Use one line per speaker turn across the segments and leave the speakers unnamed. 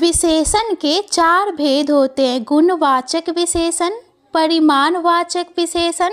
विशेषण के चार भेद होते हैं: गुणवाचक विशेषण, परिमाणवाचक विशेषण,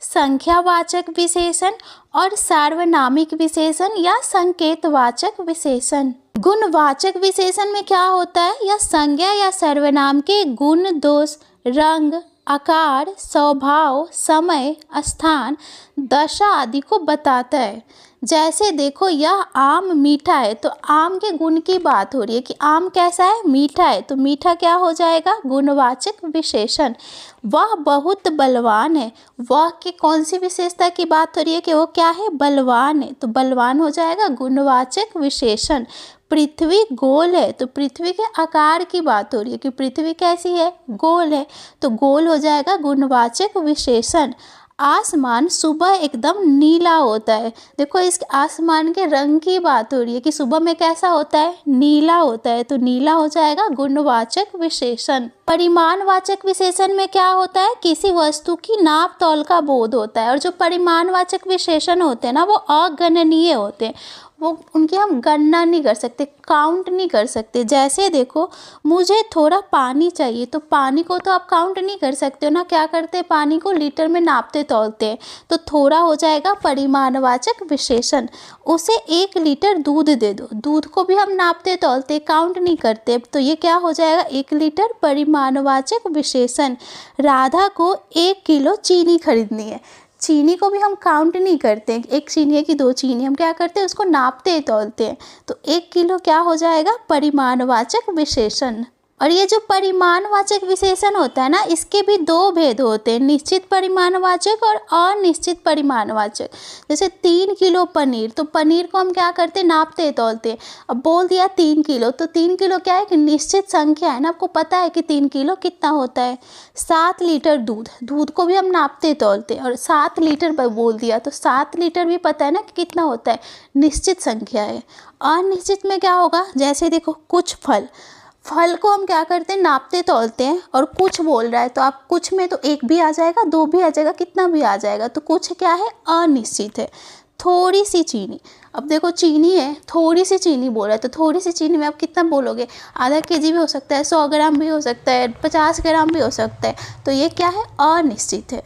संख्यावाचक विशेषण और सार्वनामिक विशेषण या संकेतवाचक विशेषण। गुणवाचक विशेषण में क्या होता है? यह संज्ञा या सर्वनाम के गुण, दोष, रंग, आकार, स्वभाव, समय, स्थान, दशा आदि को बताता है। जैसे देखो, यह आम मीठा है, तो आम के गुण की बात हो रही है कि आम कैसा है? मीठा है। तो मीठा क्या हो जाएगा? गुणवाचक विशेषण। वह बहुत बलवान है, वह की कौन सी विशेषता की बात हो रही है कि वो क्या है? बलवान है। तो बलवान हो जाएगा गुणवाचक विशेषण। पृथ्वी गोल है, तो पृथ्वी के आकार की बात हो रही है कि पृथ्वी कैसी है? गोल है। तो गोल हो जाएगा गुणवाचक विशेषण। आसमान सुबह एकदम नीला होता है। देखो, इस आसमान के रंग की बात हो रही है कि सुबह में कैसा होता है? नीला होता है। तो नीला हो जाएगा गुणवाचक विशेषण। परिमाणवाचक विशेषण में क्या होता है? किसी वस्तु की नाप तौल का बोध होता है। और जो परिमाणवाचक विशेषण होते हैं ना, वो अगणनीय होते हैं। वो उनकी हम गणना नहीं कर सकते, काउंट नहीं कर सकते। जैसे देखो, मुझे थोड़ा पानी चाहिए, तो पानी को तो आप काउंट नहीं कर सकते हो ना। क्या करते हैं? पानी को लीटर में नापते तौलते हैं। तो थोड़ा हो जाएगा परिमाणवाचक विशेषण। उसे 1 लीटर दूध दे दो, दूध को भी हम नापते तौलते, काउंट नहीं करते। तो ये क्या हो जाएगा? 1 लीटर परिमाणवाचक विशेषण। राधा को 1 किलो चीनी खरीदनी है, चीनी को भी हम काउंट नहीं करते, 1 चीनी है कि 2 चीनी, हम क्या करते हैं? उसको नापते तौलते हैं। तो 1 किलो क्या हो जाएगा? परिमाणवाचक विशेषण। और ये जो परिमाणवाचक विशेषण होता है ना, इसके भी 2 भेद होते हैं: निश्चित परिमाणवाचक और अनिश्चित परिमाणवाचक। जैसे 3 किलो पनीर, तो पनीर को हम क्या करते हैं? नापते तौलते। अब बोल दिया 3 किलो, तो 3 किलो क्या है? कि निश्चित संख्या है ना, आपको पता है कि 3 किलो कितना होता है। 7 लीटर दूध, दूध को भी हम नापते तौलते, और 7 लीटर पर बोल दिया, तो 7 लीटर भी पता है ना कि कितना होता है, निश्चित संख्या है। अनिश्चित में क्या होगा? जैसे देखो, कुछ फल, फल को हम क्या करते हैं? नापते तौलते हैं। और कुछ बोल रहा है, तो आप कुछ में तो 1 भी आ जाएगा, 2 भी आ जाएगा, कितना भी आ जाएगा। तो कुछ क्या है? अनिश्चित है। थोड़ी सी चीनी, अब देखो चीनी है, थोड़ी सी चीनी बोल रहा है, तो थोड़ी सी चीनी में आप कितना बोलोगे? आधा केजी भी हो सकता है, 100 ग्राम भी हो सकता है, 50 ग्राम भी हो सकता है। तो ये क्या है? अनिश्चित है।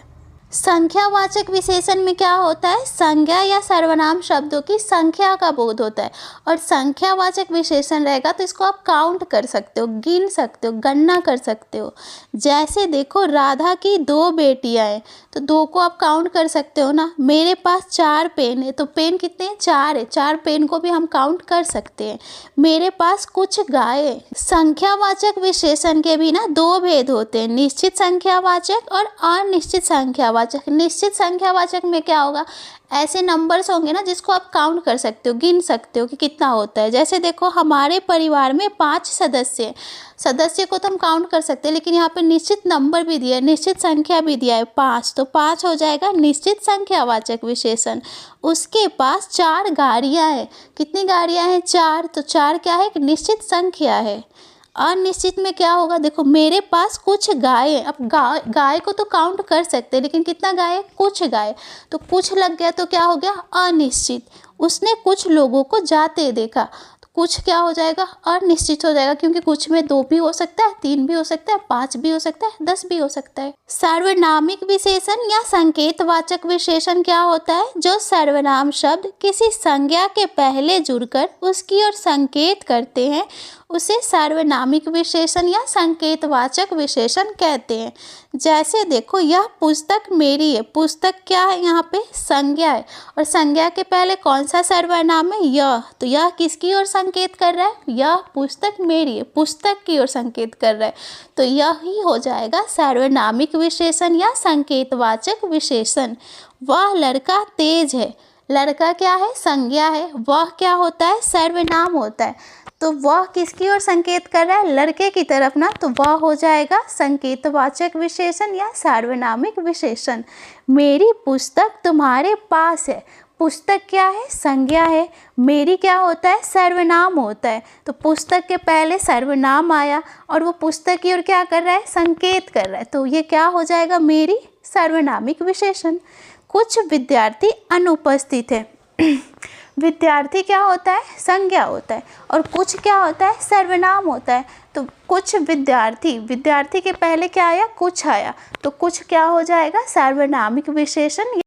संख्यावाचक विशेषण में क्या होता है? संज्ञा या सर्वनाम शब्दों की संख्या का बोध होता है। और संख्यावाचक विशेषण रहेगा तो इसको आप काउंट कर सकते हो, गिन सकते हो, गणना कर सकते हो। जैसे देखो, राधा की 2 बेटियां हैं, तो 2 को आप काउंट कर सकते हो ना। मेरे पास 4 पेन है, तो पेन कितने हैं? 4 है, 4 पेन को भी हम काउंट कर सकते हैं। मेरे पास कुछ गाय है। संख्यावाचक विशेषण के भी ना 2 भेद होते हैं: निश्चित संख्यावाचक और अनिश्चित संख्यावाचक। निश्चित संख्यावाचक में क्या होगा? ऐसे नंबर्स होंगे ना जिसको आप काउंट कर सकते हो, गिन सकते हो कि कितना होता है। जैसे देखो, हमारे परिवार में 5 सदस्य हैं, सदस्य को तो हम काउंट कर सकते हैं, लेकिन यहाँ पे निश्चित नंबर भी दिया है, निश्चित संख्या भी दिया है 5, तो 5 हो जाएगा निश्चित संख्यावाचक विशेषण। उसके पास 4 गाड़ियाँ हैं, कितनी गाड़ियाँ हैं? 4, तो 4 क्या है? एक निश्चित संख्या है। अनिश्चित में क्या होगा? देखो, मेरे पास कुछ गाय है। अब गाय को तो काउंट कर सकते हैं, लेकिन कितना गाय है? कुछ गाय, तो कुछ लग गया तो क्या हो गया? अनिश्चित। उसने कुछ लोगों को जाते देखा, तो कुछ क्या हो जाएगा? अनिश्चित हो जाएगा, क्योंकि कुछ में 2 भी हो सकता है, 3 भी हो सकता है, 5 भी हो सकता है, 10 भी हो सकता है। सार्वनामिक विशेषण या संकेतवाचक विशेषण क्या होता है? जो सर्वनाम शब्द किसी संज्ञा के पहले जुड़कर उसकी ओर संकेत करते हैं, उसे सार्वनामिक विशेषण या संकेतवाचक विशेषण कहते हैं। जैसे देखो, यह पुस्तक मेरी है, पुस्तक क्या है? यहाँ पे संज्ञा है, और संज्ञा के पहले कौन सा सर्वनाम है? यह, तो यह किसकी ओर संकेत कर रहा है? यह पुस्तक मेरी है, पुस्तक की ओर संकेत कर रहा है। तो यह ही हो जाएगा सार्वनामिक विशेषण या संकेतवाचक विशेषण। वह लड़का तेज है, लड़का क्या है? संज्ञा है। वह क्या होता है? सर्वनाम होता है। तो वह किसकी ओर संकेत कर रहा है? लड़के की तरफ ना, तो वह हो जाएगा संकेतवाचक विशेषण या सार्वनामिक विशेषण। मेरी पुस्तक तुम्हारे पास है, पुस्तक क्या है? संज्ञा है। मेरी क्या होता है? सर्वनाम होता है। तो पुस्तक के पहले सर्वनाम आया और वो पुस्तक की ओर क्या कर रहा है? संकेत कर रहा है। तो ये क्या हो जाएगा? मेरी सर्वनामिक विशेषण। कुछ विद्यार्थी अनुपस्थित है। विद्यार्थी क्या होता है? संज्ञा होता है। और कुछ क्या होता है? सर्वनाम होता है। तो कुछ विद्यार्थी, विद्यार्थी के पहले क्या आया? कुछ आया, तो कुछ क्या हो जाएगा? सार्वनामिक विशेषण।